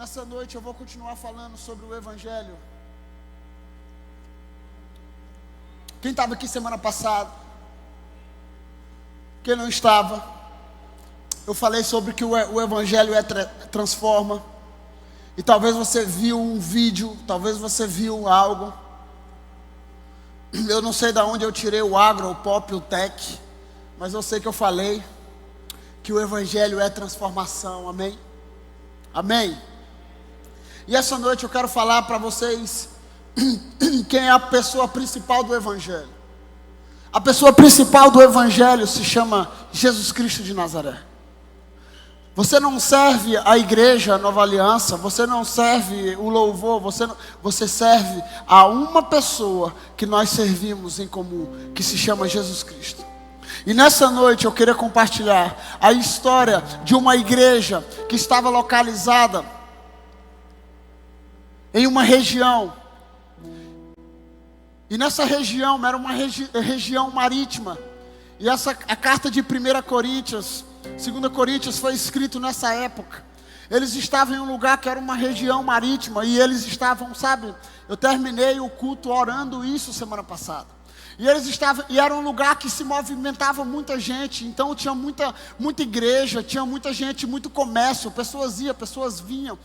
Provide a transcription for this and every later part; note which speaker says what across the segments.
Speaker 1: Nessa noite eu vou continuar falando sobre o Evangelho. Quem estava aqui semana passada? Quem não estava? Eu falei sobre que o Evangelho transforma. E talvez você viu um vídeo, talvez você viu algo. Eu não sei de onde eu tirei o agro, o pop, o tech, mas eu sei que eu falei que o Evangelho é transformação, amém? Amém? E essa noite eu quero falar para vocês quem é a pessoa principal do Evangelho. A pessoa principal do Evangelho se chama Jesus Cristo de Nazaré. Você não serve a igreja Nova Aliança, você não serve o louvor, você serve a uma pessoa que nós servimos em comum, que se chama Jesus Cristo. E nessa noite eu queria compartilhar a história de uma igreja que estava localizada em uma região. E nessa região era uma região marítima. E a carta de 1 Coríntios, 2 Coríntios foi escrito nessa época. Eles estavam em um lugar que era uma região marítima. E eles estavam, sabe, eu terminei o culto orando isso semana passada. E era um lugar que se movimentava muita gente. Então tinha muita igreja, tinha muita gente, muito comércio. Pessoas iam, pessoas vinham.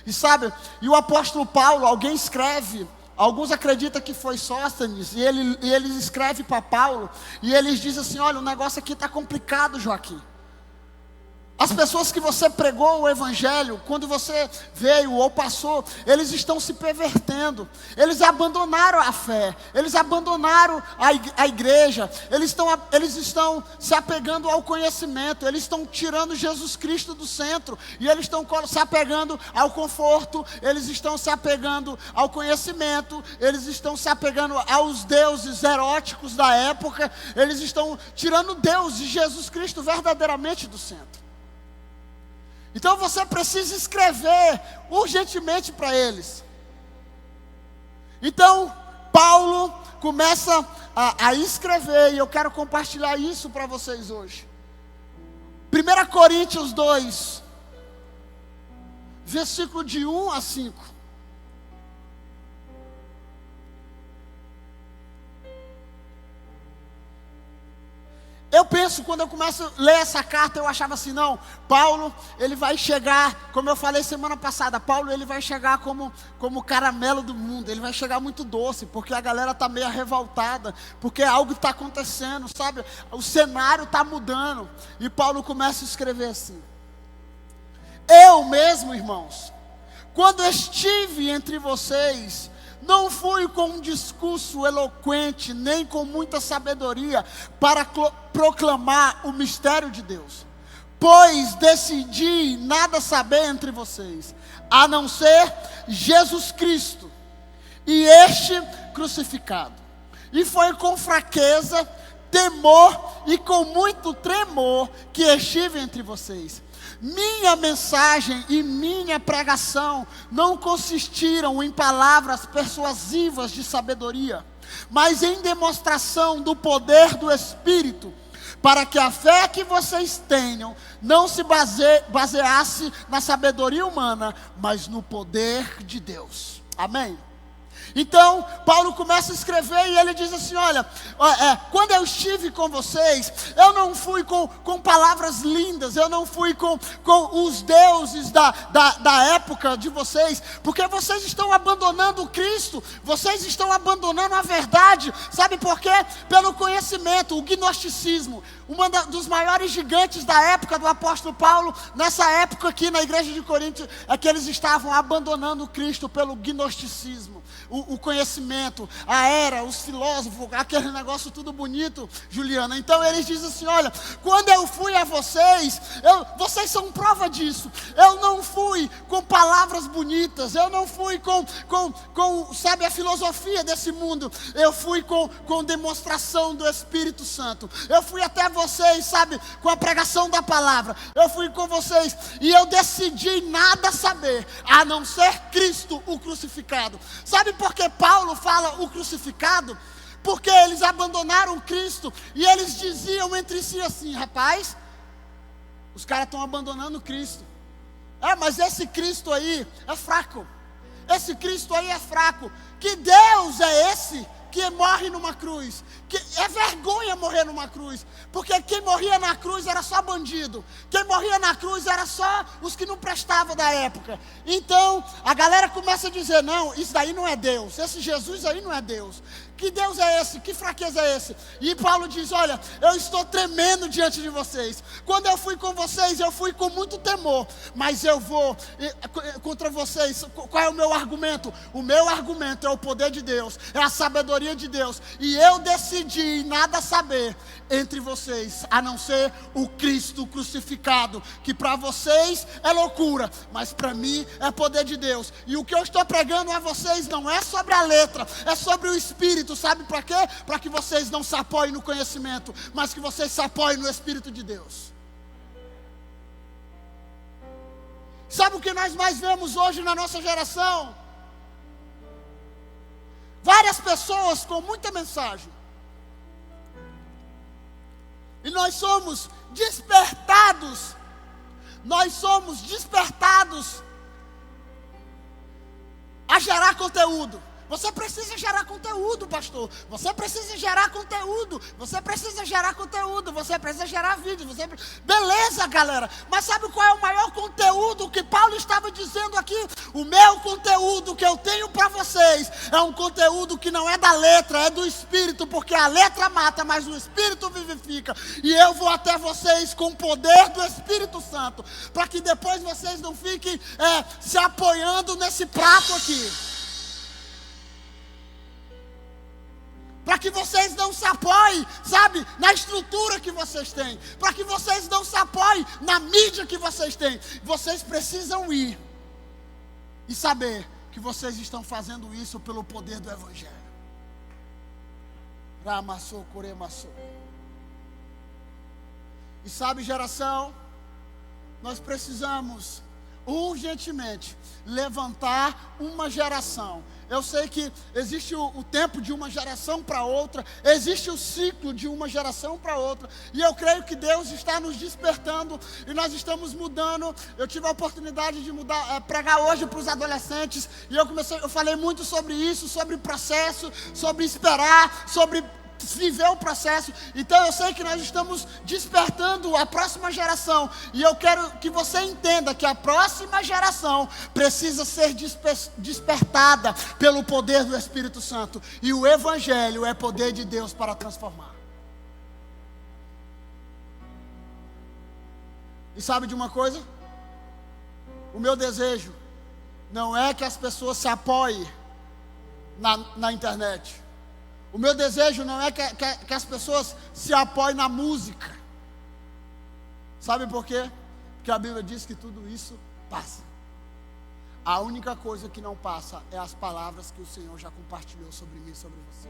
Speaker 1: E sabe, e o apóstolo Paulo, alguém escreve, alguns acreditam que foi Sóstenes, e ele escreve para Paulo, e eles dizem assim: olha, o negócio aqui está complicado, Joaquim. As pessoas que você pregou o Evangelho, quando você veio ou passou, eles estão se pervertendo. Eles abandonaram a fé, eles abandonaram a igreja, eles estão se apegando ao conhecimento, eles estão tirando Jesus Cristo do centro, e eles estão se apegando ao conforto, eles estão se apegando ao conhecimento, eles estão se apegando aos deuses eróticos da época, eles estão tirando Deus e Jesus Cristo verdadeiramente do centro. Então você precisa escrever urgentemente para eles. Então Paulo começa a escrever, e eu quero compartilhar isso para vocês hoje. 1 Coríntios 2, versículo de 1 a 5. Eu penso, quando eu começo a ler essa carta, eu achava assim: não, Paulo, ele vai chegar, como eu falei semana passada, Paulo, ele vai chegar como o caramelo do mundo, ele vai chegar muito doce, porque a galera está meio revoltada, porque algo está acontecendo, sabe, o cenário está mudando. E Paulo começa a escrever assim: eu mesmo, irmãos, quando estive entre vocês, não fui com um discurso eloquente, nem com muita sabedoria, para proclamar o mistério de Deus. Pois decidi nada saber entre vocês, a não ser Jesus Cristo, e este crucificado. E foi com fraqueza, temor e com muito tremor que estive entre vocês. Minha mensagem e minha pregação não consistiram em palavras persuasivas de sabedoria, mas em demonstração do poder do Espírito, para que a fé que vocês tenham não se baseasse na sabedoria humana, mas no poder de Deus. Amém? Então Paulo começa a escrever, e ele diz assim: olha, quando eu estive com vocês, eu não fui com palavras lindas, eu não fui com os deuses da época de vocês, porque vocês estão abandonando Cristo, vocês estão abandonando a verdade. Sabe por quê? Pelo conhecimento, o gnosticismo. Dos maiores gigantes da época do apóstolo Paulo, nessa época aqui na igreja de Corinto, é que eles estavam abandonando Cristo pelo gnosticismo, o conhecimento, a era, os filósofos, aquele negócio tudo bonito, Juliana. Então eles dizem assim: olha, quando eu fui a vocês, vocês são prova disso. Eu não fui com palavras bonitas, eu não fui com sabe, a filosofia desse mundo, eu fui com demonstração do Espírito Santo. Eu fui até vocês, sabe, com a pregação da palavra. Eu fui com vocês, e eu decidi nada saber, a não ser Cristo, o crucificado. Sabe por que Paulo fala o crucificado? Porque eles abandonaram Cristo, e eles diziam entre si assim: rapaz, os caras estão abandonando Cristo. Mas esse Cristo aí é fraco. Esse Cristo aí é fraco. Que Deus é esse que morre numa cruz? Que é vergonha morrer numa cruz, porque quem morria na cruz era só bandido, quem morria na cruz era só os que não prestavam da época. Então a galera começa a dizer: não, isso daí não é Deus, esse Jesus aí não é Deus. Que Deus é esse? Que fraqueza é esse? E Paulo diz: olha, eu estou tremendo diante de vocês. Quando eu fui com vocês, eu fui com muito temor, mas eu vou contra vocês. Qual é o meu argumento? O meu argumento é o poder de Deus, é a sabedoria de Deus. E eu decidi nada saber entre vocês, a não ser o Cristo crucificado, que para vocês é loucura, mas para mim é poder de Deus. E o que eu estou pregando a vocês não é sobre a letra, é sobre o Espírito. Sabe para quê? Para que vocês não se apoiem no conhecimento, mas que vocês se apoiem no Espírito de Deus. Sabe o que nós mais vemos hoje na nossa geração? Várias pessoas com muita mensagem. E nós somos despertados. Nós somos despertados a gerar conteúdo. Você precisa gerar conteúdo, pastor. Você precisa gerar conteúdo. Você precisa gerar conteúdo. Você precisa gerar vídeos. Beleza, galera. Mas sabe qual é o maior conteúdo que Paulo estava dizendo aqui? O meu conteúdo que eu tenho para vocês é um conteúdo que não é da letra, é do Espírito. Porque a letra mata, mas o Espírito vivifica. E eu vou até vocês com o poder do Espírito Santo, para que depois vocês não fiquem se apoiando nesse prato aqui. Para que vocês não se apoiem, sabe, na estrutura que vocês têm. Para que vocês não se apoiem na mídia que vocês têm. Vocês precisam ir e saber que vocês estão fazendo isso pelo poder do Evangelho. Ramassou, coremassou. E sabe, geração, nós precisamos urgentemente levantar uma geração. Eu sei que existe o tempo de uma geração para outra, existe o ciclo de uma geração para outra, e eu creio que Deus está nos despertando, e nós estamos mudando. Eu tive a oportunidade de pregar hoje para os adolescentes, e eu falei muito sobre isso, sobre processo, sobre esperar, sobre viver o processo. Então eu sei que nós estamos despertando a próxima geração, e eu quero que você entenda que a próxima geração precisa ser despertada pelo poder do Espírito Santo, e o Evangelho é poder de Deus para transformar. E sabe de uma coisa? O meu desejo não é que as pessoas se apoiem na internet. O meu desejo não é que as pessoas se apoiem na música. Sabe por quê? Porque a Bíblia diz que tudo isso passa. A única coisa que não passa é as palavras que o Senhor já compartilhou sobre mim e sobre você.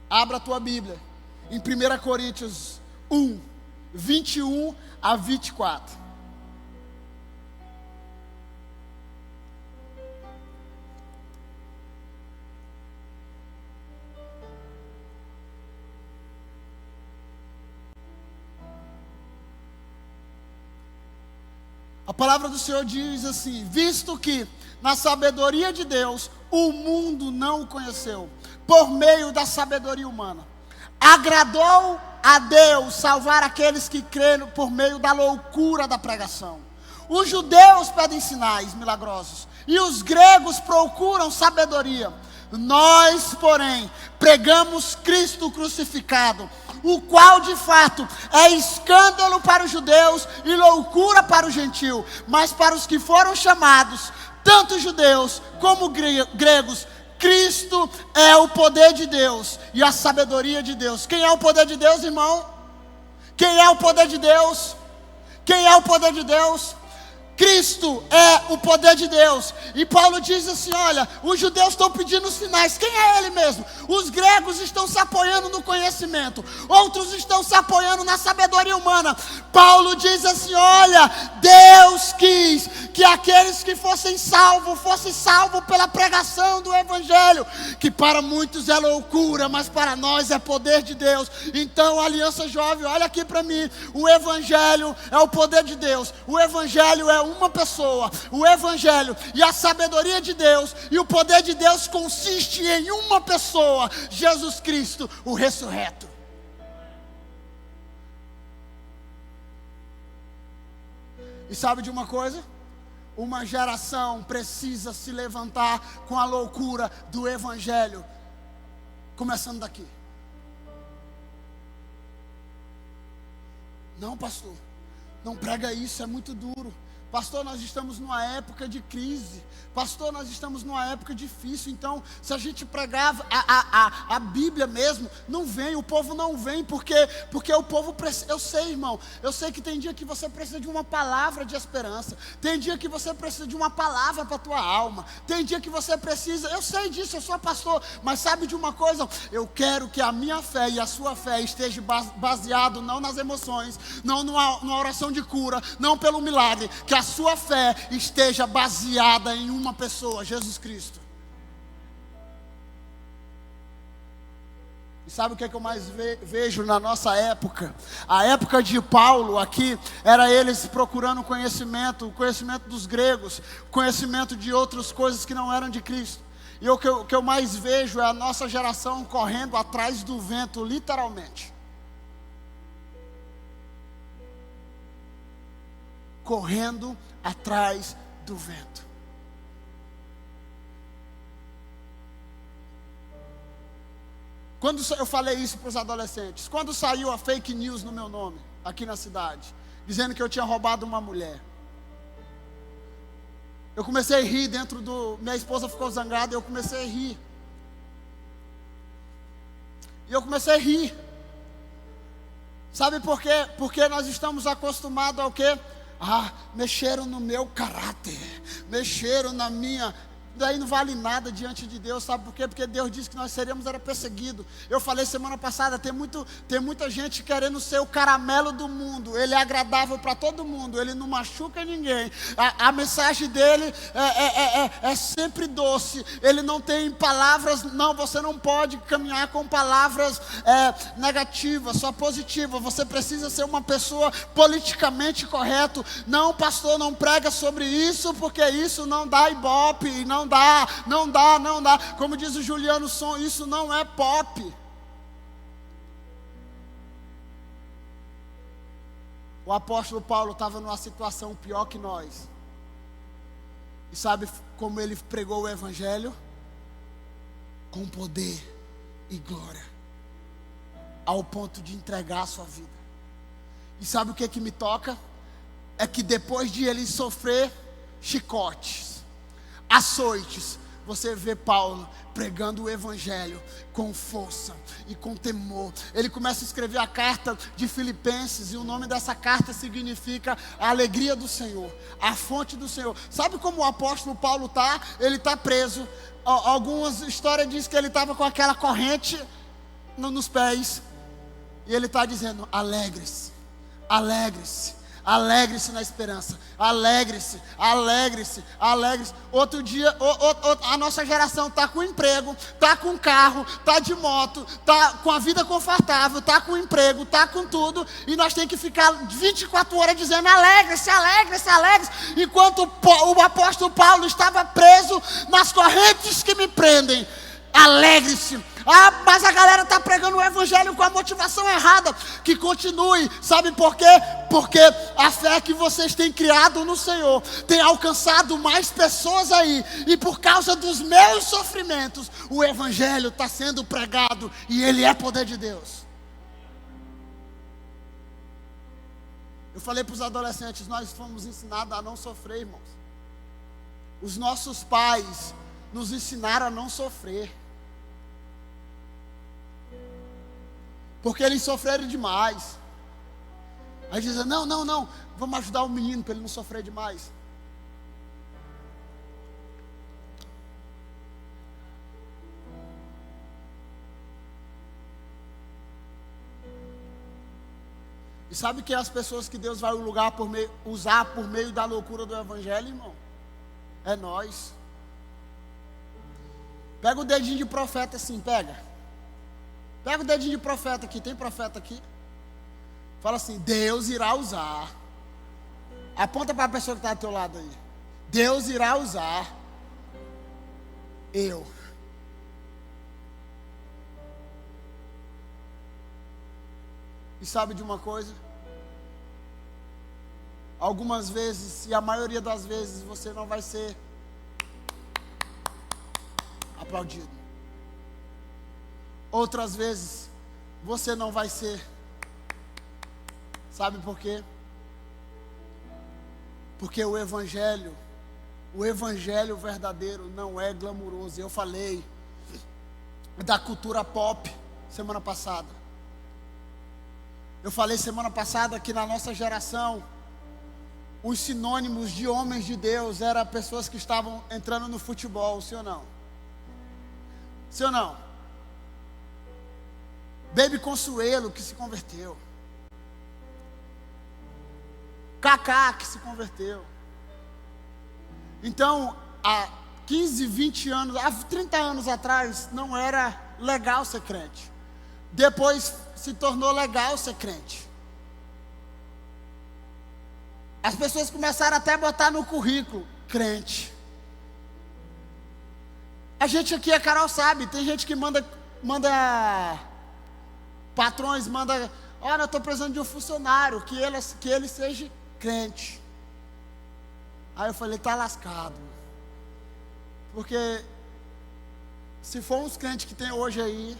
Speaker 1: Abra a tua Bíblia em 1 Coríntios 1, 21 a 24. A palavra do Senhor diz assim: visto que na sabedoria de Deus o mundo não o conheceu, por meio da sabedoria humana, agradou a Deus salvar aqueles que creram por meio da loucura da pregação. Os judeus pedem sinais milagrosos, e os gregos procuram sabedoria. Nós, porém, pregamos Cristo crucificado, o qual de fato é escândalo para os judeus e loucura para o gentio, mas para os que foram chamados, tanto judeus como gregos, Cristo é o poder de Deus e a sabedoria de Deus. Quem é o poder de Deus, irmão? Quem é o poder de Deus? Quem é o poder de Deus? Cristo é o poder de Deus. E Paulo diz assim: olha, os judeus estão pedindo sinais. Quem é ele mesmo? Os gregos estão se apoiando no conhecimento, outros estão se apoiando na sabedoria humana. Paulo diz assim: olha, Deus quis que aqueles que fossem salvos pela pregação do Evangelho, que para muitos é loucura, mas para nós é poder de Deus. Então, Aliança Jovem, olha aqui para mim, o Evangelho é o poder de Deus, o Evangelho é uma pessoa, o Evangelho e a sabedoria de Deus, e o poder de Deus consiste em uma pessoa, Jesus Cristo, o ressurreto. E sabe de uma coisa? Uma geração precisa se levantar com a loucura do Evangelho, começando daqui. Não, pastor, não prega isso, é muito duro. Pastor, nós estamos numa época de crise. Pastor, nós estamos numa época difícil. Então, se a gente pregava a Bíblia mesmo, não vem, o povo não vem, porque o povo precisa. Eu sei, irmão, eu sei que tem dia que você precisa de uma palavra de esperança. Tem dia que você precisa de uma palavra para a tua alma. Tem dia que você precisa, eu sei disso, eu sou pastor, mas sabe de uma coisa? Eu quero que a minha fé e a sua fé esteja baseado não nas emoções, não numa oração de cura, não pelo milagre, que a sua fé esteja baseada em uma pessoa, Jesus Cristo. E sabe o que é que eu mais vejo na nossa época? A época de Paulo aqui, era eles procurando conhecimento, o conhecimento dos gregos, conhecimento de outras coisas que não eram de Cristo. E o que eu mais vejo é a nossa geração correndo atrás do vento, literalmente. Correndo atrás do vento. Quando eu falei isso para os adolescentes, quando saiu a fake news no meu nome, aqui na cidade, dizendo que eu tinha roubado uma mulher, eu comecei a rir minha esposa ficou zangada e eu comecei a rir. E eu comecei a rir. Sabe por quê? Porque nós estamos acostumados ao quê? Mexeram no meu caráter, mexeram na minha. Daí não vale nada diante de Deus, sabe por quê? Porque Deus disse que nós seríamos perseguidos. Eu falei semana passada, tem muita gente querendo ser o caramelo do mundo. Ele é agradável para todo mundo, ele não machuca ninguém. A mensagem dele é sempre doce. Ele não tem palavras, não, você não pode caminhar com palavras negativas, só positivas. Você precisa ser uma pessoa politicamente correta. Não, pastor, não prega sobre isso, porque isso não dá ibope, não dá. Como diz o Juliano Som, isso não é pop. O apóstolo Paulo estava numa situação pior que nós. E sabe como ele pregou o Evangelho? Com poder e glória, ao ponto de entregar a sua vida. E sabe o que me toca? É que depois de ele sofrer chicotes, açoites, você vê Paulo pregando o Evangelho com força e com temor. Ele começa a escrever a carta de Filipenses, e o nome dessa carta significa a alegria do Senhor, a fonte do Senhor. Sabe como o apóstolo Paulo está? Ele está preso. Algumas histórias dizem que ele estava com aquela corrente nos pés, e ele está dizendo: alegre-se, alegre-se. Alegre-se na esperança, alegre-se, alegre-se, alegre-se. Outro dia, a nossa geração está com emprego, está com carro, está de moto, está com a vida confortável, está com emprego, está com tudo, e nós temos que ficar 24 horas dizendo: alegre-se, alegre-se, alegre-se. Enquanto o apóstolo Paulo estava preso nas correntes que me prendem, alegre-se. Mas a galera está pregando o Evangelho com a motivação errada. Que continue, sabe por quê? Porque a fé que vocês têm criado no Senhor tem alcançado mais pessoas aí. E por causa dos meus sofrimentos, o Evangelho está sendo pregado, e ele é poder de Deus. Eu falei para os adolescentes: nós fomos ensinados a não sofrer, irmãos. Os nossos pais nos ensinaram a não sofrer, porque eles sofreram demais. Aí dizem: não, vamos ajudar o menino para ele não sofrer demais. E sabe que as pessoas que Deus vai usar por meio da loucura do Evangelho, irmão? É nós. Pega o dedinho de profeta assim, pega. Pega o dedinho de profeta aqui, tem profeta aqui? Fala assim, Deus irá usar. Aponta para a pessoa que está do teu lado aí. Deus irá usar eu. E sabe de uma coisa? Algumas vezes, e a maioria das vezes, você não vai ser aplaudido. Outras vezes, você não vai ser. Sabe por quê? Porque o evangelho verdadeiro não é glamuroso. Eu falei da cultura pop semana passada. Eu falei semana passada que na nossa geração, os sinônimos de homens de Deus eram pessoas que estavam entrando no futebol, sim ou não? Sim ou não? Baby Consuelo que se converteu. Kaká que se converteu. Então, há 15, 20 anos, há 30 anos atrás, não era legal ser crente. Depois se tornou legal ser crente. As pessoas começaram até a botar no currículo, crente. A gente aqui, a Carol sabe, tem gente que manda patrões, olha, eu estou precisando de um funcionário, que ele seja crente. Aí eu falei, tá lascado. Porque se for uns crentes que tem hoje aí.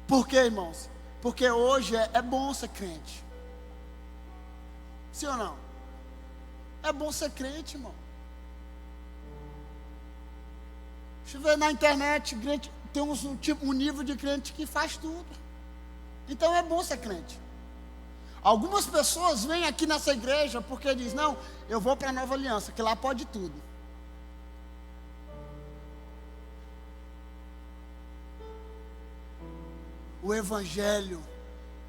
Speaker 1: Por quê, irmãos? Porque hoje é bom ser crente. Sim ou não? É bom ser crente, irmão. Deixa eu ver na internet, tem um nível de crente que faz tudo. Então é bom ser crente. Algumas pessoas vêm aqui nessa igreja porque dizem, não, eu vou para a Nova Aliança, que lá pode tudo. O Evangelho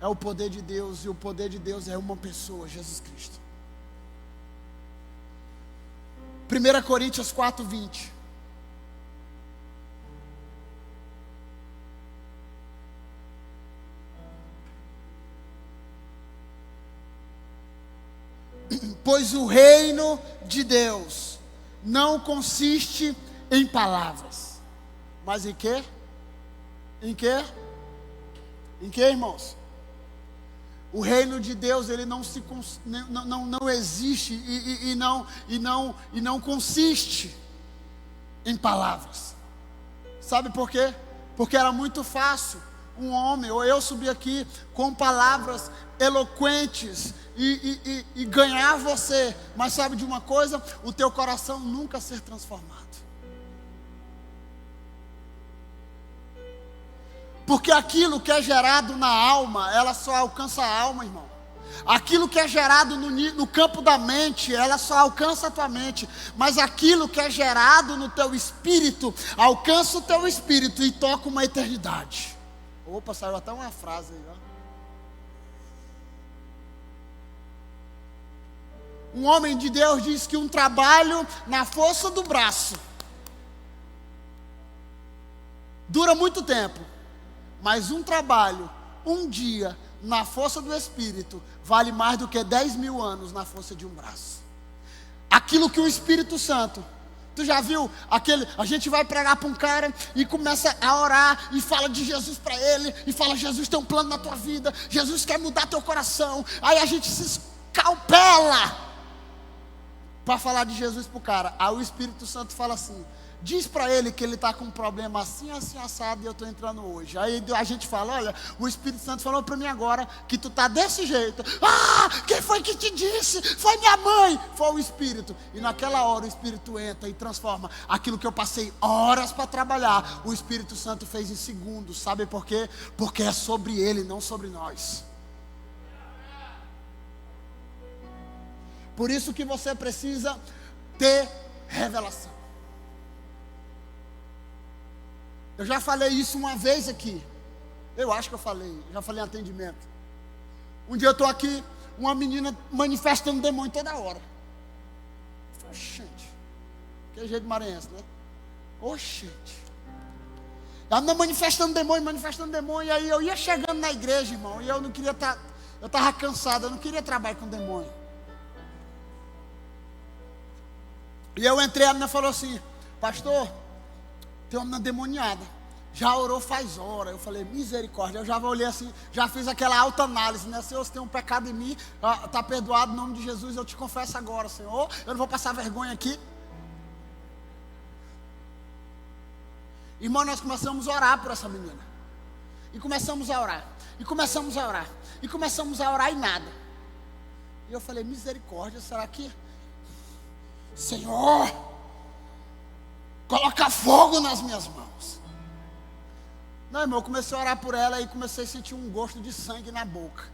Speaker 1: é o poder de Deus, e o poder de Deus é uma pessoa, Jesus Cristo. 1 Coríntios 4:20. Pois o reino de Deus não consiste em palavras, mas em quê? Em quê? Em que, irmãos? O reino de Deus, ele não existe e não consiste em palavras. Sabe por quê? Porque era muito fácil um homem, ou eu subir aqui com palavras eloquentes e ganhar você. Mas sabe de uma coisa? O teu coração nunca ser transformado. Porque aquilo que é gerado na alma, ela só alcança a alma, irmão. Aquilo que é gerado no campo da mente, ela só alcança a tua mente. Mas aquilo que é gerado no teu espírito, alcança o teu espírito e toca uma eternidade. Opa, saiu até uma frase aí, ó. Um homem de Deus diz que um trabalho na força do braço dura muito tempo. Mas um trabalho, um dia, na força do Espírito, vale mais do que 10.000 anos na força de um braço. Aquilo que o Espírito Santo, tu já viu, a gente vai pregar para um cara e começa a orar e fala de Jesus para ele, e fala, Jesus tem um plano na tua vida, Jesus quer mudar teu coração. Aí a gente se escalpela para falar de Jesus para o cara. Aí o Espírito Santo fala assim, diz para ele que ele está com um problema assim, assim, assado, e eu estou entrando hoje. Aí a gente fala, olha, o Espírito Santo falou para mim agora que tu está desse jeito. Ah, quem foi que te disse? Foi minha mãe. Foi o Espírito. E naquela hora o Espírito entra e transforma aquilo que eu passei horas para trabalhar. O Espírito Santo fez em segundos. Sabe por quê? Porque é sobre ele, não sobre nós. Por isso que você precisa ter revelação. Eu já falei isso uma vez aqui. Eu acho que eu falei. Já falei em atendimento. Um dia eu estou aqui, uma menina manifestando demônio toda hora. Eu falei, gente, que jeito maranhense, né? Oxente. Ela não manifestando demônio, e aí eu ia chegando na igreja, irmão, e eu não queria estar, eu estava cansado, eu não queria trabalhar com demônio. E eu entrei, a menina falou assim, pastor, tem uma menina demoniada, já orou faz hora. Eu falei, misericórdia. Eu já olhei assim, já fiz aquela autoanálise, né? Senhor, se tem um pecado em mim, está perdoado, em nome de Jesus, eu te confesso agora, Senhor, eu não vou passar vergonha aqui. Irmão, nós começamos a orar por essa menina. E começamos a orar. E começamos a orar. E começamos a orar e nada. E eu falei, misericórdia, será que... Senhor, coloca fogo nas minhas mãos. Não, irmão, eu comecei a orar por ela e comecei a sentir um gosto de sangue na boca.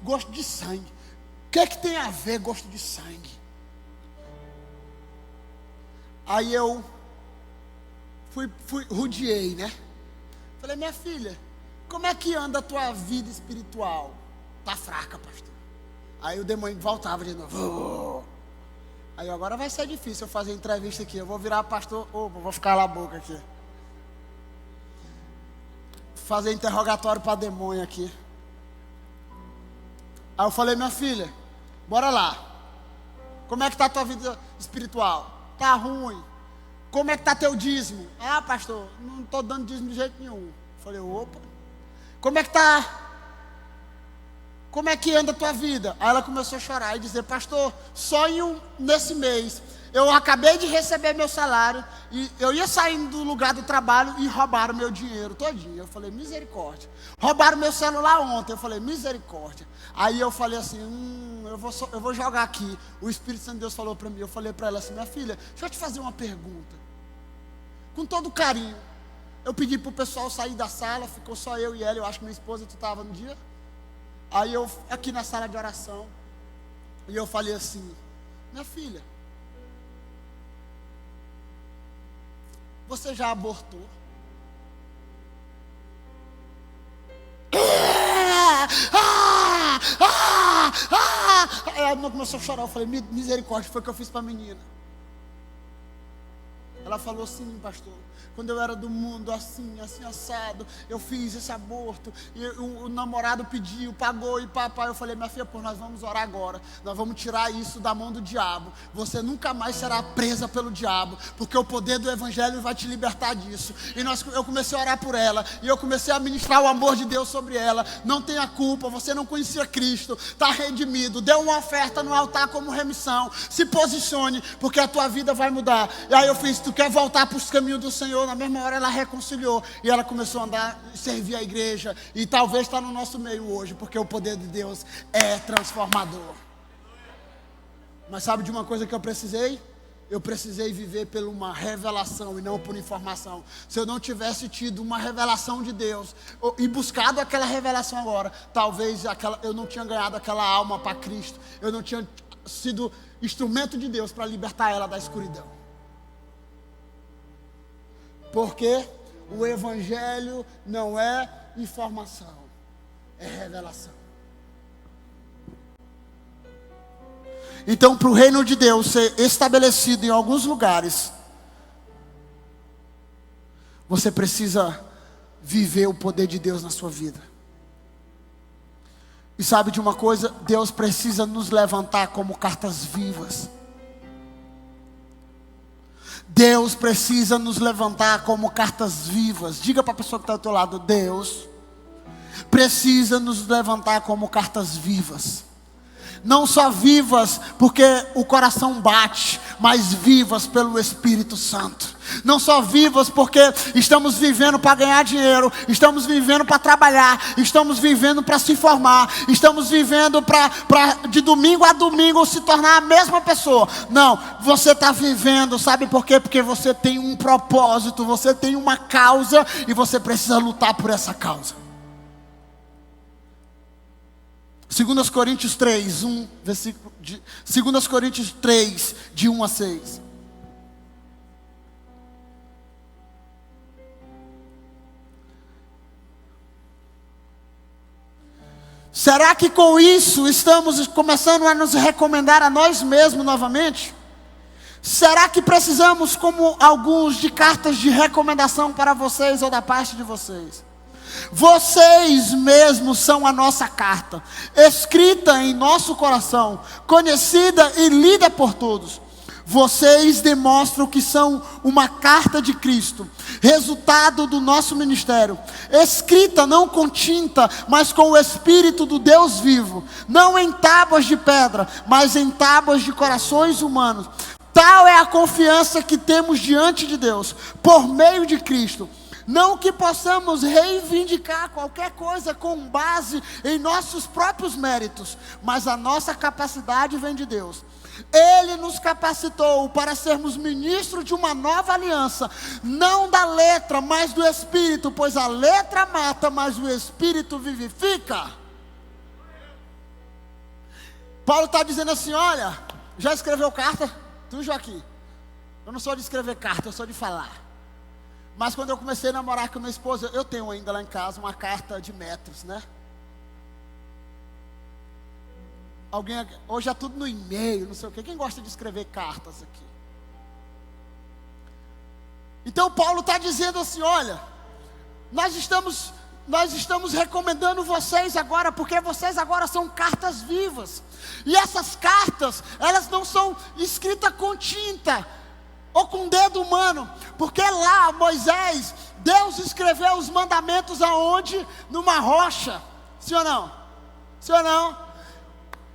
Speaker 1: Gosto de sangue. O que é que tem a ver gosto de sangue? Aí eu rodeei, né? Falei, minha filha, como é que anda a tua vida espiritual? Tá fraca, pastor. Aí o demônio voltava de novo. Aí agora vai ser difícil eu fazer entrevista aqui. Eu vou virar pastor, vou ficar lá a boca aqui. Fazer interrogatório para demônio aqui. Aí eu falei, minha filha, bora lá. Como é que tá a tua vida espiritual? Tá ruim. Como é que tá teu dízimo? Ah, pastor, não estou dando dízimo de jeito nenhum. Falei, opa. Como é que anda a tua vida? Aí ela começou a chorar e dizer, pastor, só nesse mês, eu acabei de receber meu salário, e eu ia saindo do lugar do trabalho e roubaram meu dinheiro todinho. Eu falei, misericórdia. Roubaram meu celular ontem. Eu falei, misericórdia. Aí eu falei assim, eu vou jogar aqui. O Espírito Santo de Deus falou para mim, eu falei para ela assim, minha filha, deixa eu te fazer uma pergunta. Com todo carinho. Eu pedi para o pessoal sair da sala, ficou só eu e ela, eu acho que minha esposa, tu estava no dia. Aí eu, aqui na sala de oração, e eu falei assim, minha filha, você já abortou? Aí a menina começou a chorar, eu falei, misericórdia, foi o que eu fiz para a menina. Ela falou assim, pastor, quando eu era do mundo assim assado, eu fiz esse aborto, e o namorado pediu, pagou e papai. Eu falei, minha filha, pô, nós vamos orar agora, nós vamos tirar isso da mão do diabo, você nunca mais será presa pelo diabo, porque o poder do evangelho vai te libertar disso. E eu comecei a orar por ela, e eu comecei a ministrar o amor de Deus sobre ela. Não tenha culpa, você não conhecia Cristo, está redimido, dê uma oferta no altar como remissão, se posicione, porque a tua vida vai mudar. E aí eu fiz, tu quer voltar para os caminhos do Senhor? Na mesma hora ela reconciliou, e ela começou a andar, servir a igreja, e talvez está no nosso meio hoje, porque o poder de Deus é transformador. Mas sabe de uma coisa que eu precisei? Eu precisei viver por uma revelação e não por informação. Se eu não tivesse tido uma revelação de Deus e buscado aquela revelação agora, talvez eu não tinha ganhado aquela alma para Cristo, eu não tinha sido instrumento de Deus para libertar ela da escuridão. Porque o evangelho não é informação, é revelação. Então, para o reino de Deus ser estabelecido em alguns lugares, você precisa viver o poder de Deus na sua vida. E sabe de uma coisa? Deus precisa nos levantar como cartas vivas. Deus precisa nos levantar como cartas vivas. Diga para a pessoa que está ao teu lado, Deus precisa nos levantar como cartas vivas. Não só vivas porque o coração bate, mas vivas pelo Espírito Santo. Não só vivas porque estamos vivendo para ganhar dinheiro, estamos vivendo para trabalhar, estamos vivendo para se formar, estamos vivendo para de domingo a domingo se tornar a mesma pessoa. Não, você está vivendo, sabe por quê? Porque você tem um propósito, você tem uma causa e você precisa lutar por essa causa. 2 Coríntios 3, 2 Coríntios 3, de 1 a 6. Será que com isso estamos começando a nos recomendar a nós mesmos novamente? Será que precisamos, como alguns, de cartas de recomendação para vocês ou da parte de vocês? Vocês mesmos são a nossa carta, escrita em nosso coração, conhecida e lida por todos. Vocês demonstram que são uma carta de Cristo, resultado do nosso ministério, escrita não com tinta, mas com o Espírito do Deus vivo, não em tábuas de pedra, mas em tábuas de corações humanos. Tal é a confiança que temos diante de Deus, por meio de Cristo. Não que possamos reivindicar qualquer coisa com base em nossos próprios méritos, mas a nossa capacidade vem de Deus. Ele nos capacitou para sermos ministros de uma nova aliança, não da letra, mas do Espírito, pois a letra mata, mas o Espírito vivifica. Paulo está dizendo assim: olha, já escreveu carta? Tu, Joaquim? Eu não sou de escrever carta, eu sou de falar. Mas quando eu comecei a namorar com minha esposa, eu tenho ainda lá em casa uma carta de metros, né? Alguém, hoje é tudo no e-mail, não sei o quê. Quem gosta de escrever cartas aqui? Então Paulo está dizendo assim: olha, nós estamos recomendando vocês agora, porque vocês agora são cartas vivas. E essas cartas, elas não são escritas com tinta ou com dedo humano, porque lá Moisés, Deus escreveu os mandamentos aonde? Numa rocha. Sim ou não? Sim ou não?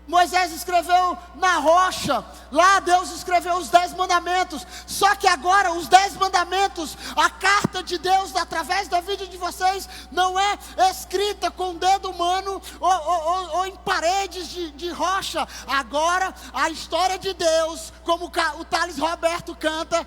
Speaker 1: Moisés escreveu na rocha, lá Deus escreveu os 10 mandamentos. Só que agora os 10 mandamentos, a carta de Deus através da vida de vocês, não é escrita com dedo humano ou em paredes de rocha. Agora a história de Deus, como o Thales Roberto canta,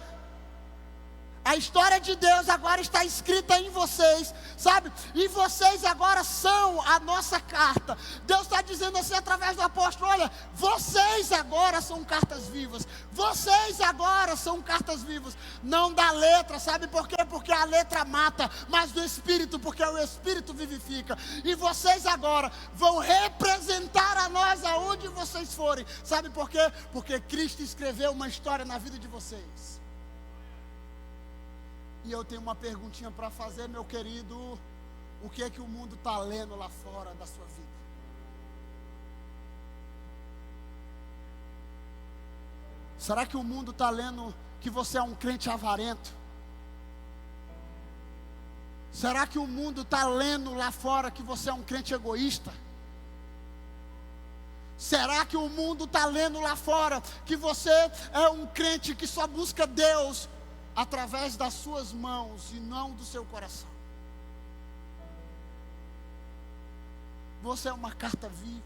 Speaker 1: a história de Deus agora está escrita em vocês, sabe? E vocês agora são a nossa carta. Deus está dizendo assim através do apóstolo: olha, vocês agora são cartas vivas. Vocês agora são cartas vivas. Não da letra, sabe por quê? Porque a letra mata, mas do Espírito, porque o Espírito vivifica. E vocês agora vão representar a nós aonde vocês forem. Sabe por quê? Porque Cristo escreveu uma história na vida de vocês. E eu tenho uma perguntinha para fazer, meu querido: o que é que o mundo está lendo lá fora da sua vida? Será que o mundo está lendo que você é um crente avarento? Será que o mundo está lendo lá fora que você é um crente egoísta? Será que o mundo está lendo lá fora que você é um crente que só busca Deus através das suas mãos e não do seu coração? Você é uma carta viva.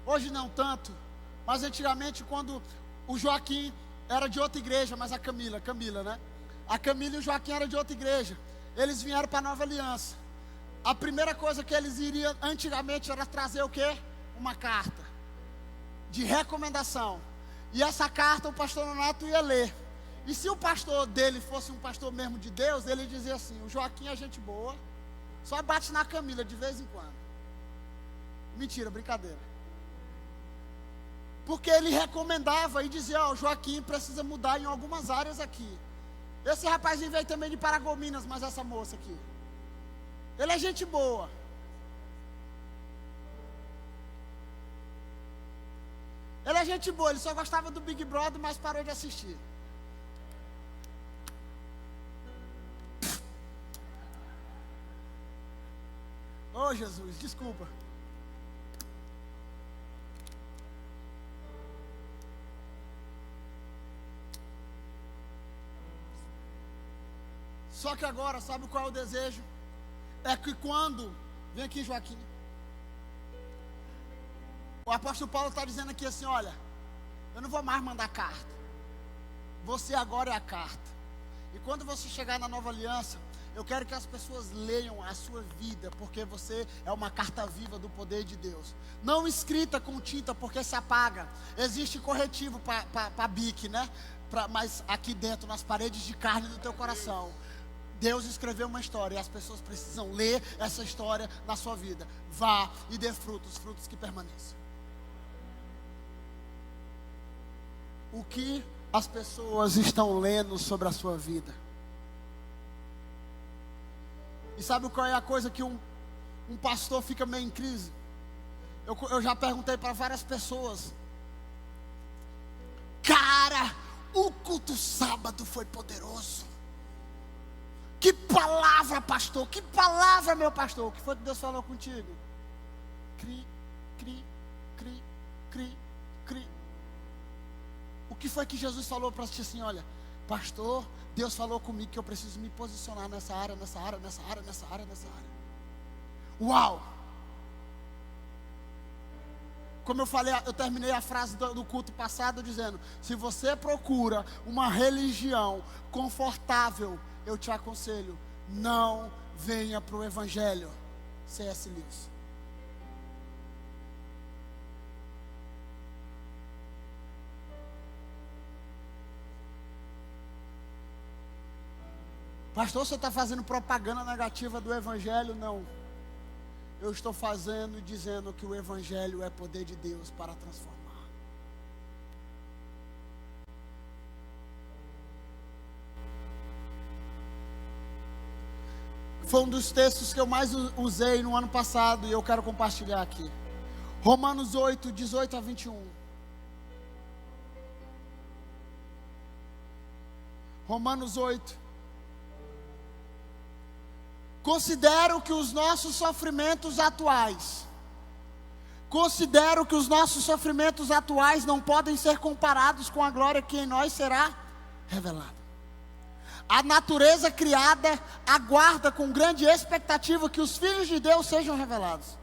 Speaker 1: Hoje não tanto, mas antigamente, quando o Joaquim era de outra igreja, mas a Camila, né? A Camila e o Joaquim eram de outra igreja. Eles vieram para a Nova Aliança. A primeira coisa que eles iriam antigamente era trazer o quê? Uma carta de recomendação. E essa carta o pastor Nonato ia ler. E se o pastor dele fosse um pastor mesmo de Deus, ele dizia assim: o Joaquim é gente boa, só bate na Camila de vez em quando. Mentira, brincadeira. Porque ele recomendava e dizia: ó, o Joaquim precisa mudar em algumas áreas aqui. Esse rapazinho veio também de Paragominas, mas essa moça aqui, ele é gente boa. Ele é gente boa, ele só gostava do Big Brother, mas parou de assistir. Oh, Jesus, desculpa. Só que agora, sabe qual é o desejo? É que quando... Vem aqui, Joaquim. O apóstolo Paulo está dizendo aqui assim: olha, eu não vou mais mandar carta. Você agora é a carta. E quando você chegar na Nova Aliança, eu quero que as pessoas leiam a sua vida, porque você é uma carta viva do poder de Deus. Não escrita com tinta, porque se apaga. Existe corretivo para bique, né? Mas aqui dentro, nas paredes de carne do teu coração. Deus escreveu uma história e as pessoas precisam ler essa história na sua vida. Vá e dê frutos, frutos que permaneçam. O que as pessoas estão lendo sobre a sua vida? E sabe qual é a coisa que um pastor fica meio em crise? Eu já perguntei para várias pessoas. Cara, o culto sábado foi poderoso. Que palavra, pastor. Que palavra, meu pastor. O que foi que Deus falou contigo? Cri, cri, cri, cri, cri. O que foi que Jesus falou para ti assim? Olha, pastor, Deus falou comigo que eu preciso me posicionar nessa área, nessa área, nessa área, nessa área, nessa área. Uau! Como eu falei, eu terminei a frase do culto passado dizendo: se você procura uma religião confortável, eu te aconselho, não venha para o Evangelho. C.S. Lewis. Pastor, você está fazendo propaganda negativa do Evangelho? Não. Eu estou fazendo e dizendo que o Evangelho é poder de Deus para transformar. Foi um dos textos que eu mais usei no ano passado e eu quero compartilhar aqui. Romanos 8, 18 a 21. Romanos 8. Considero que os nossos sofrimentos atuais não podem ser comparados com a glória que em nós será revelada. A natureza criada aguarda com grande expectativa que os filhos de Deus sejam revelados,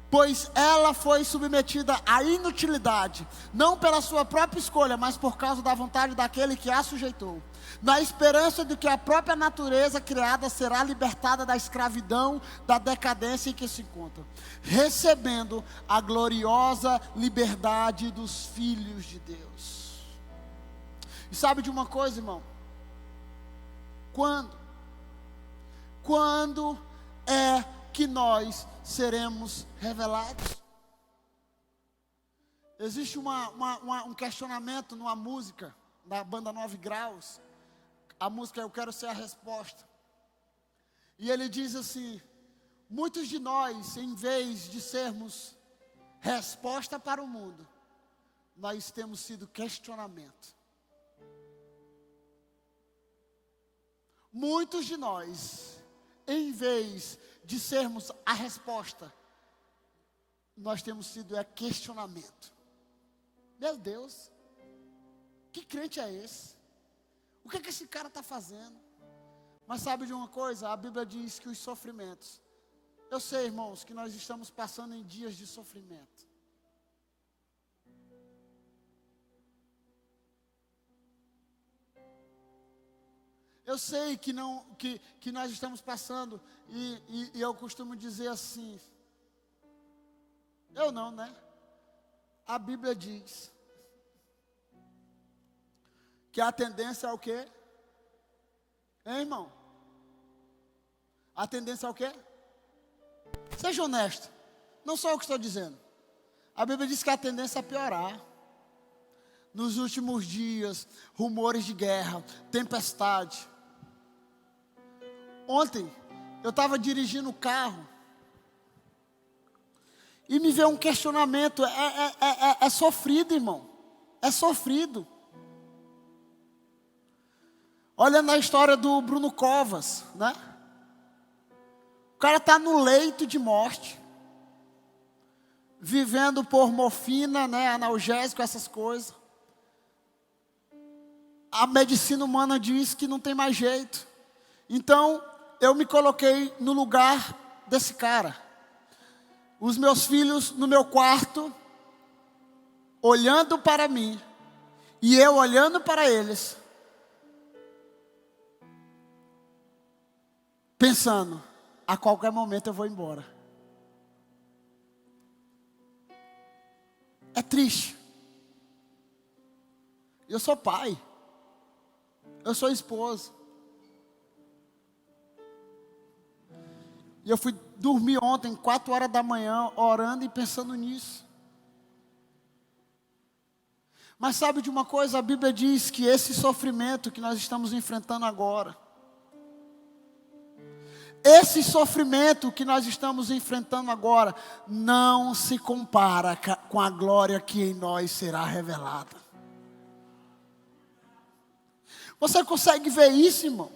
Speaker 1: pois ela foi submetida à inutilidade, não pela sua própria escolha, mas por causa da vontade daquele que a sujeitou, na esperança de que a própria natureza criada será libertada da escravidão, da decadência em que se encontra, recebendo a gloriosa liberdade dos filhos de Deus. E sabe de uma coisa, irmão? Quando é que nós seremos revelados? Existe um questionamento numa música da banda 9 Graus. A música Eu Quero Ser a Resposta. E ele diz assim: muitos de nós, em vez de sermos resposta para o mundo, nós temos sido questionamento. Muitos de nós, em vez de sermos a resposta, nós temos sido questionamento. Meu Deus, que crente é esse? O que é que esse cara está fazendo? Mas sabe de uma coisa? A Bíblia diz que os sofrimentos, eu sei, irmãos, que nós estamos passando em dias de sofrimento. Eu sei que nós estamos passando, e eu costumo dizer assim, eu não, né? A Bíblia diz que a tendência é o quê? Hein, irmão? A tendência é o quê? Seja honesto, não sou eu que estou dizendo. A Bíblia diz que a tendência é piorar. Nos últimos dias, rumores de guerra, tempestade. Ontem, eu estava dirigindo o carro e me veio um questionamento. É sofrido, irmão. É sofrido. Olha na história do Bruno Covas, né? O cara está no leito de morte, vivendo por morfina, né, analgésico, essas coisas. A medicina humana diz que não tem mais jeito. Então, eu me coloquei no lugar desse cara. Os meus filhos no meu quarto, olhando para mim, e eu olhando para eles, pensando, a qualquer momento eu vou embora. É triste. Eu sou pai. Eu sou esposo. E eu fui dormir ontem, 4 horas da manhã, orando e pensando nisso. Mas sabe de uma coisa? A Bíblia diz que esse sofrimento que nós estamos enfrentando agora, esse sofrimento que nós estamos enfrentando agora, não se compara com a glória que em nós será revelada. Você consegue ver isso, irmão?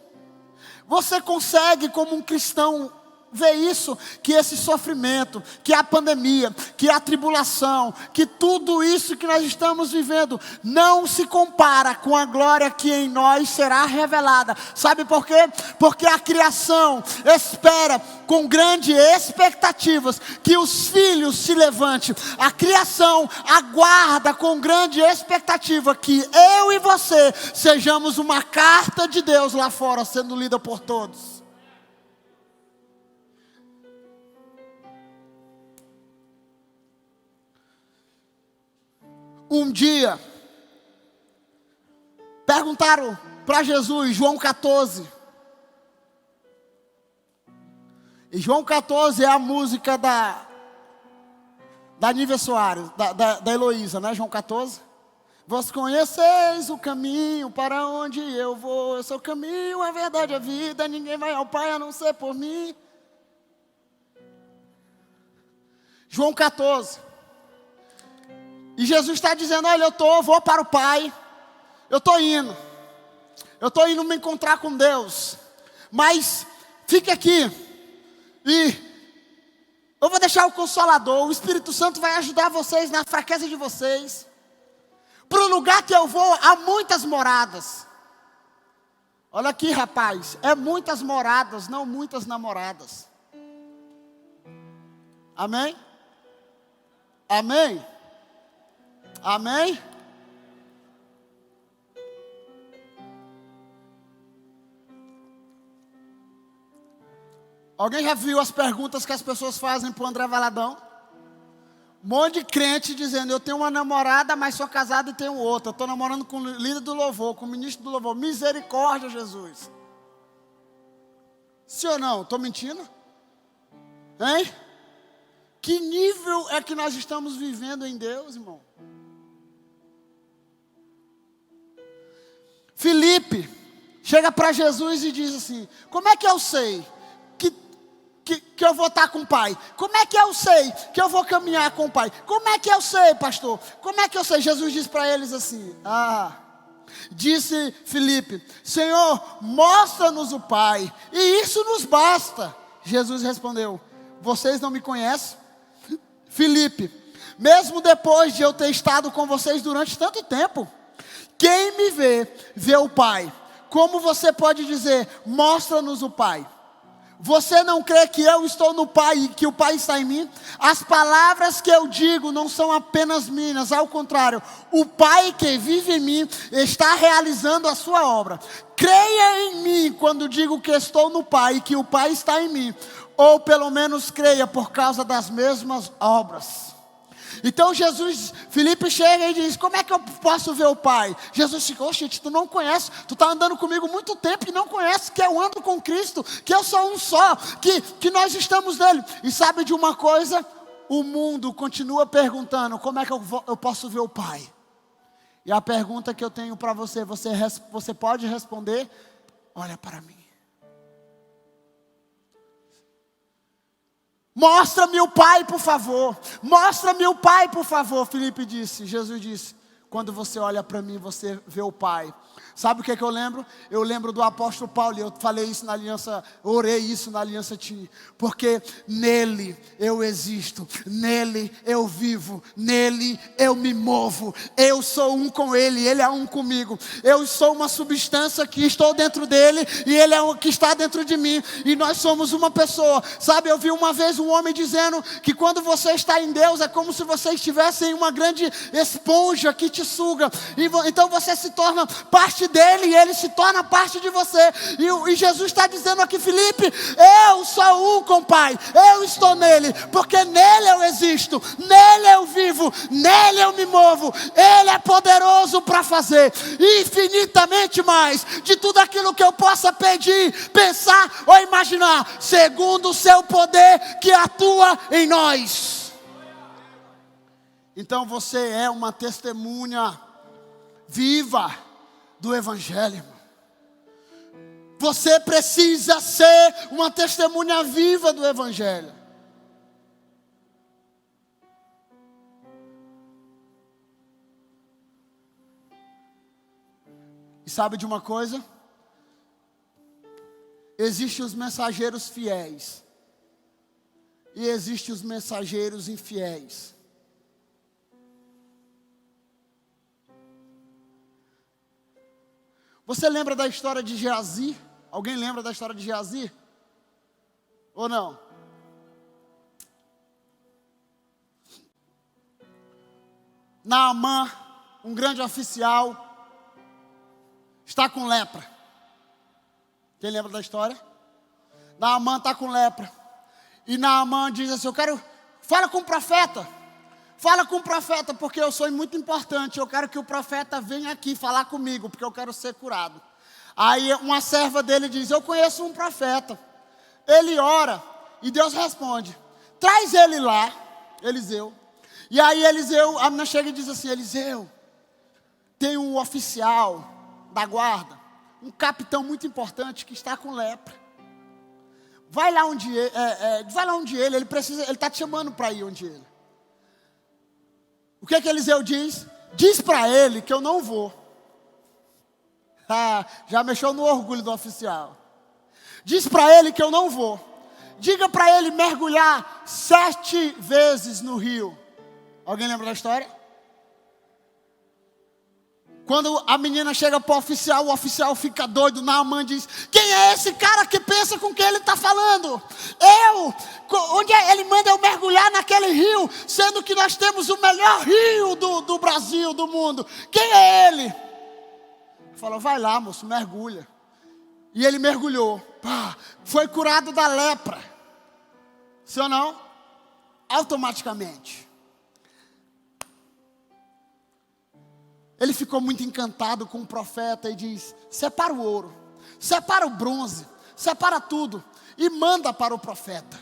Speaker 1: Você consegue, como um cristão, ver isso? Que esse sofrimento, que a pandemia, que a tribulação, que tudo isso que nós estamos vivendo, não se compara com a glória que em nós será revelada. Sabe por quê? Porque a criação espera com grandes expectativas que os filhos se levantem. A criação aguarda com grande expectativa que eu e você sejamos uma carta de Deus lá fora, sendo lida por todos. Um dia, perguntaram para Jesus, João 14. E João 14 é a música da Nívia Soares, da Heloísa, né? João 14. Vós conheceis o caminho para onde eu vou. Eu sou o caminho, a verdade, a vida. Ninguém vai ao Pai a não ser por mim. João 14. E Jesus está dizendo, olha, vou para o Pai. Eu estou indo me encontrar com Deus. Mas fique aqui. E eu vou deixar o Consolador. O Espírito Santo vai ajudar vocês na fraqueza de vocês. Para o lugar que eu vou, há muitas moradas. Olha aqui, rapaz. É muitas moradas, não muitas namoradas. Amém? Amém? Amém? Alguém já viu as perguntas que as pessoas fazem para o André Valadão? Um monte de crente dizendo, eu tenho uma namorada, mas sou casado e tenho outra. Eu estou namorando com o líder do louvor, com o ministro do louvor. Misericórdia, Jesus. Sim ou não? Estou mentindo? Hein? Que nível é que nós estamos vivendo em Deus, irmão? Filipe chega para Jesus e diz assim, como é que eu sei que eu vou estar com o Pai? Como é que eu sei que eu vou caminhar com o Pai? Como é que eu sei, pastor? Como é que eu sei? Jesus diz para eles assim, disse Filipe, Senhor, mostra-nos o Pai, e isso nos basta. Jesus respondeu, vocês não me conhecem? Filipe, mesmo depois de eu ter estado com vocês durante tanto tempo, quem me vê, vê o Pai. Como você pode dizer, mostra-nos o Pai? Você não crê que eu estou no Pai e que o Pai está em mim? As palavras que eu digo não são apenas minhas, ao contrário, o Pai que vive em mim está realizando a sua obra. Creia em mim quando digo que estou no Pai e que o Pai está em mim, ou pelo menos creia por causa das mesmas obras. Então Filipe chega e diz, como é que eu posso ver o Pai? Jesus fica, oxe, tu não conhece, tu está andando comigo muito tempo e não conhece que eu ando com Cristo, que eu sou um só, que nós estamos nele. E sabe de uma coisa? O mundo continua perguntando, como é que eu posso ver o Pai? E a pergunta que eu tenho para você, você pode responder, olha para mim. Mostra-me o Pai, por favor. Mostra-me o Pai, por favor. Filipe disse, Jesus disse, quando você olha para mim, você vê o Pai. Sabe o que eu lembro? Eu lembro do apóstolo Paulo, eu falei isso na aliança, orei isso na aliança TIM, porque nele eu existo, nele eu vivo, nele eu me movo, eu sou um com ele, ele é um comigo, eu sou uma substância que estou dentro dele, e ele é o que está dentro de mim, e nós somos uma pessoa. Sabe, eu vi uma vez um homem dizendo, que quando você está em Deus, é como se você estivesse em uma grande esponja que te suga, e então você se torna parte parte dele e ele se torna parte de você. E Jesus está dizendo aqui, Felipe, eu sou um com o Pai, eu estou nele, porque nele eu existo, nele eu vivo, nele eu me movo. Ele é poderoso para fazer infinitamente mais de tudo aquilo que eu possa pedir, pensar ou imaginar, segundo o seu poder que atua em nós. Então você é uma testemunha viva do Evangelho. Você precisa ser uma testemunha viva do Evangelho. E sabe de uma coisa? Existem os mensageiros fiéis e existem os mensageiros infiéis. Você lembra da história de Geazi? Alguém lembra da história de Geazi? Ou não? Naamã, um grande oficial, está com lepra. Quem lembra da história? Naamã está com lepra. E Naamã diz assim, fala com o profeta. Fala com o profeta, porque eu sou muito importante. Eu quero que o profeta venha aqui falar comigo, porque eu quero ser curado. Aí uma serva dele diz, eu conheço um profeta. Ele ora e Deus responde, traz ele lá, Eliseu. E aí Eliseu, a menina chega e diz assim, Eliseu, tem um oficial da guarda, um capitão muito importante que está com lepra. Vai lá onde ele está te chamando para ir onde ele. O que Eliseu diz? Diz para ele que eu não vou. Já mexeu no orgulho do oficial. Diz para ele que eu não vou. Diga para ele mergulhar 7 vezes no rio. Alguém lembra da história? Quando a menina chega para o oficial fica doido. Naamã diz, quem é esse cara que pensa com quem ele está falando? Ele manda eu mergulhar naquele rio, sendo que nós temos o melhor rio do Brasil, do mundo. Quem é ele? Ele falou, vai lá moço, mergulha. E ele mergulhou, foi curado da lepra. Sim ou não? Automaticamente. Ele ficou muito encantado com o profeta e diz, separa o ouro, separa o bronze, separa tudo e manda para o profeta.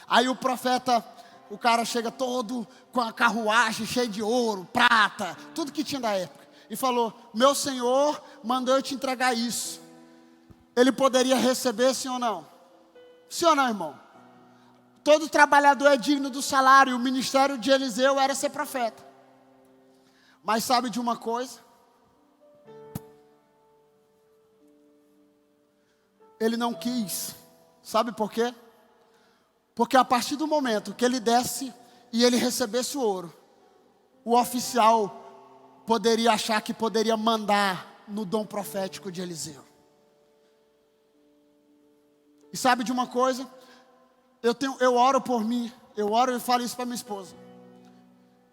Speaker 1: Aí o profeta, o cara chega todo com a carruagem cheia de ouro, prata, tudo que tinha da época. E falou, meu senhor mandou eu te entregar isso. Ele poderia receber, sim ou não? Sim ou não, irmão? Todo trabalhador é digno do salário. O ministério de Eliseu era ser profeta. Mas sabe de uma coisa? Ele não quis. Sabe por quê? Porque a partir do momento que ele desse e ele recebesse o ouro, o oficial poderia achar que poderia mandar no dom profético de Eliseu. E sabe de uma coisa? Eu oro por mim. Eu oro e falo isso para minha esposa.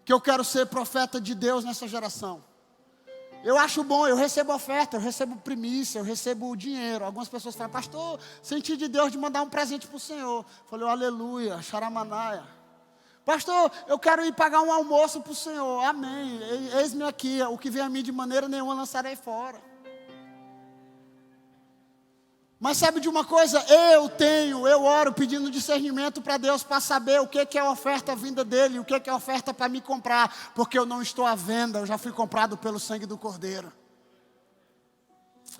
Speaker 1: Que eu quero ser profeta de Deus nessa geração. Eu acho bom, eu recebo oferta, eu recebo primícia, eu recebo dinheiro. Algumas pessoas falam, pastor, senti de Deus de mandar um presente para o Senhor. Eu falei, aleluia, xaramanaia. Pastor, eu quero ir pagar um almoço para o Senhor. Amém, eis-me aqui, o que vem a mim de maneira nenhuma lançarei fora. Mas sabe de uma coisa? Eu oro pedindo discernimento para Deus, para saber o que é a oferta vinda dEle, o que é a oferta para me comprar, porque eu não estou à venda, eu já fui comprado pelo sangue do Cordeiro.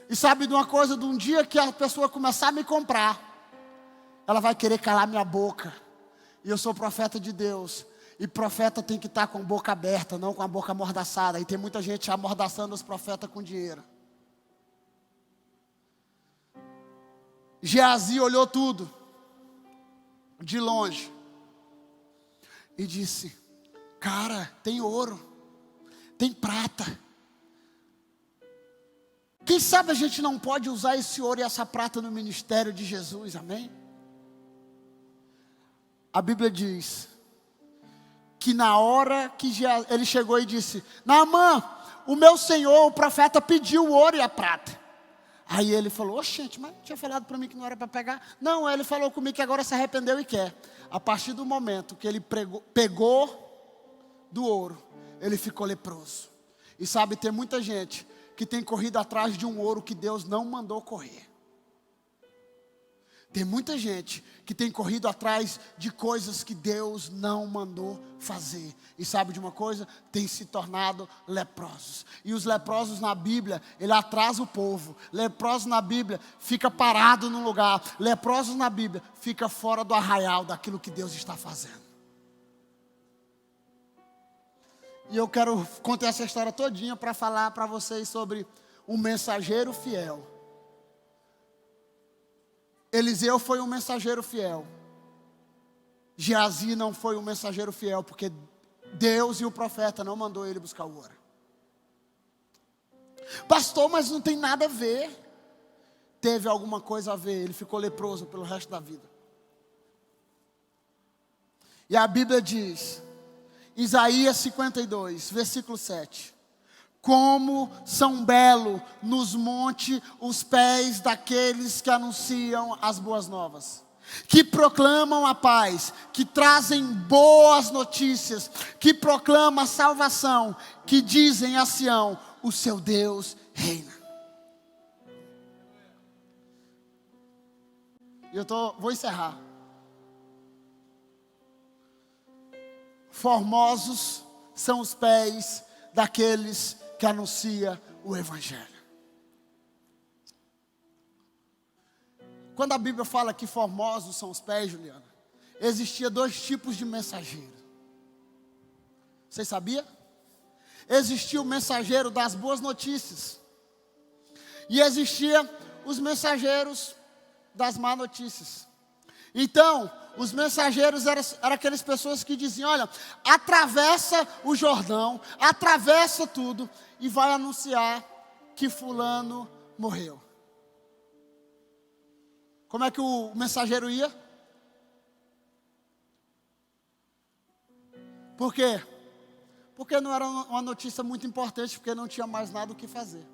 Speaker 1: E sabe de uma coisa? De um dia que a pessoa começar a me comprar, ela vai querer calar minha boca, e eu sou profeta de Deus, e profeta tem que estar com a boca aberta, não com a boca amordaçada, e tem muita gente amordaçando os profetas com dinheiro. Geazi olhou tudo de longe e disse, cara, tem ouro, tem prata. Quem sabe a gente não pode usar esse ouro e essa prata no ministério de Jesus, amém? A Bíblia diz que na hora que ele chegou e disse, Naamã, o meu senhor, o profeta, pediu o ouro e a prata. Aí ele falou, gente, mas tinha falado para mim que não era para pegar. Não, ele falou comigo que agora se arrependeu e quer. A partir do momento que ele pegou do ouro, ele ficou leproso. E sabe, tem muita gente que tem corrido atrás de um ouro que Deus não mandou correr. Tem muita gente que tem corrido atrás de coisas que Deus não mandou fazer. E sabe de uma coisa? Tem se tornado leprosos. E os leprosos na Bíblia, ele atrasa o povo. Leprosos na Bíblia, fica parado no lugar. Leprosos na Bíblia, fica fora do arraial daquilo que Deus está fazendo. E eu quero contar essa história todinha para falar para vocês sobre um mensageiro fiel. Eliseu foi um mensageiro fiel. Geazi não foi um mensageiro fiel, porque Deus e o profeta não mandou ele buscar o ouro. Pastor, mas não tem nada a ver. Teve alguma coisa a ver, ele ficou leproso pelo resto da vida. E a Bíblia diz, Isaías 52, versículo 7. Como são belos nos montes os pés daqueles que anunciam as boas novas, que proclamam a paz, que trazem boas notícias, que proclamam a salvação, que dizem a Sião, o seu Deus reina. Vou encerrar. Formosos são os pés daqueles que anuncia o Evangelho. Quando a Bíblia fala que formosos são os pés, Juliana, existia 2 tipos de mensageiro. Você sabia? Existia o mensageiro das boas notícias. E existia os mensageiros das más notícias. Então, os mensageiros eram aquelas pessoas que diziam, olha, atravessa o Jordão, atravessa tudo e vai anunciar que fulano morreu. Como é que o mensageiro ia? Por quê? Porque não era uma notícia muito importante, porque não tinha mais nada o que fazer.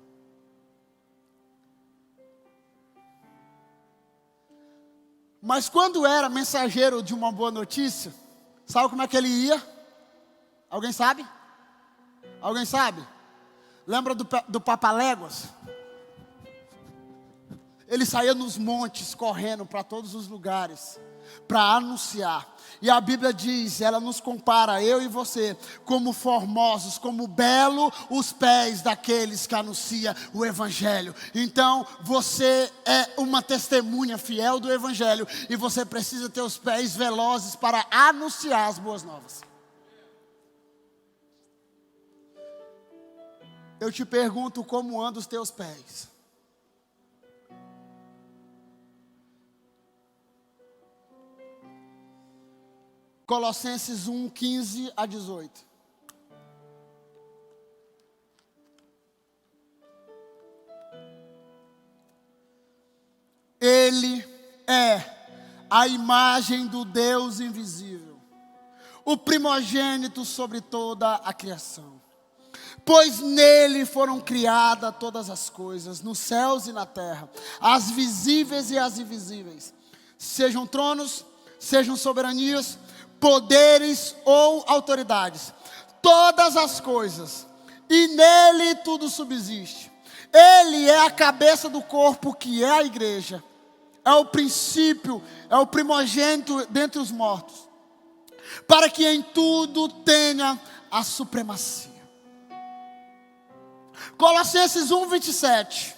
Speaker 1: Mas quando era mensageiro de uma boa notícia, sabe como é que ele ia? Alguém sabe? Alguém sabe? Lembra do Papaléguas? Ele saía nos montes, correndo para todos os lugares, para anunciar. E a Bíblia diz, ela nos compara, eu e você, como formosos, como belo os pés daqueles que anunciam o Evangelho. Então, você é uma testemunha fiel do Evangelho, e você precisa ter os pés velozes para anunciar as boas novas. Eu te pergunto, como andam os teus pés? Colossenses 1, 15 a 18. Ele é a imagem do Deus invisível, o primogênito sobre toda a criação. Pois nele foram criadas todas as coisas, nos céus e na terra, as visíveis e as invisíveis, sejam tronos, sejam soberanias, poderes ou autoridades, todas as coisas, e nele tudo subsiste. Ele é a cabeça do corpo, que é a igreja, é o princípio, é o primogênito dentre os mortos, para que em tudo tenha a supremacia. Colossenses 1, 27.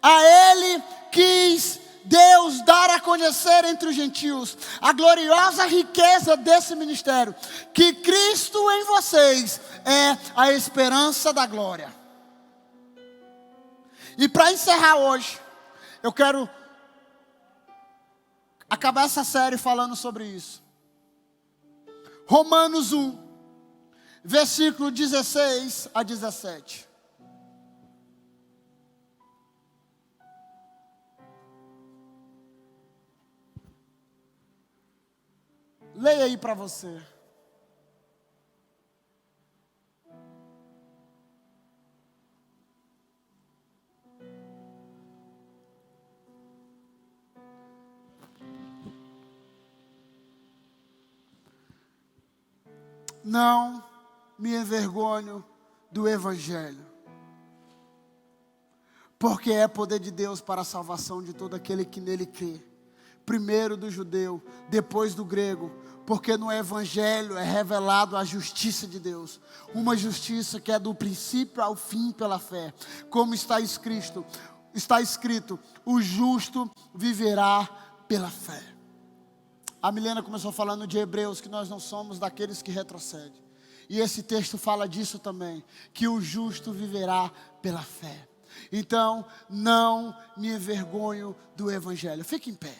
Speaker 1: A ele quis Deus dar a conhecer entre os gentios a gloriosa riqueza desse ministério, que Cristo em vocês é a esperança da glória. E para encerrar hoje, eu quero acabar essa série falando sobre isso. Romanos 1, versículo 16 a 17. Leia aí para você. não me envergonho do Evangelho, porque é poder de Deus para a salvação de todo aquele que nele crê, primeiro do judeu, depois do grego, porque no Evangelho é revelado a justiça de Deus, uma justiça que é do princípio ao fim pela fé, como está escrito, o justo viverá pela fé. A Milena começou falando de Hebreus, que nós não somos daqueles que retrocedem, e esse texto fala disso também, que o justo viverá pela fé. Então, não me envergonho do Evangelho. Fique em pé.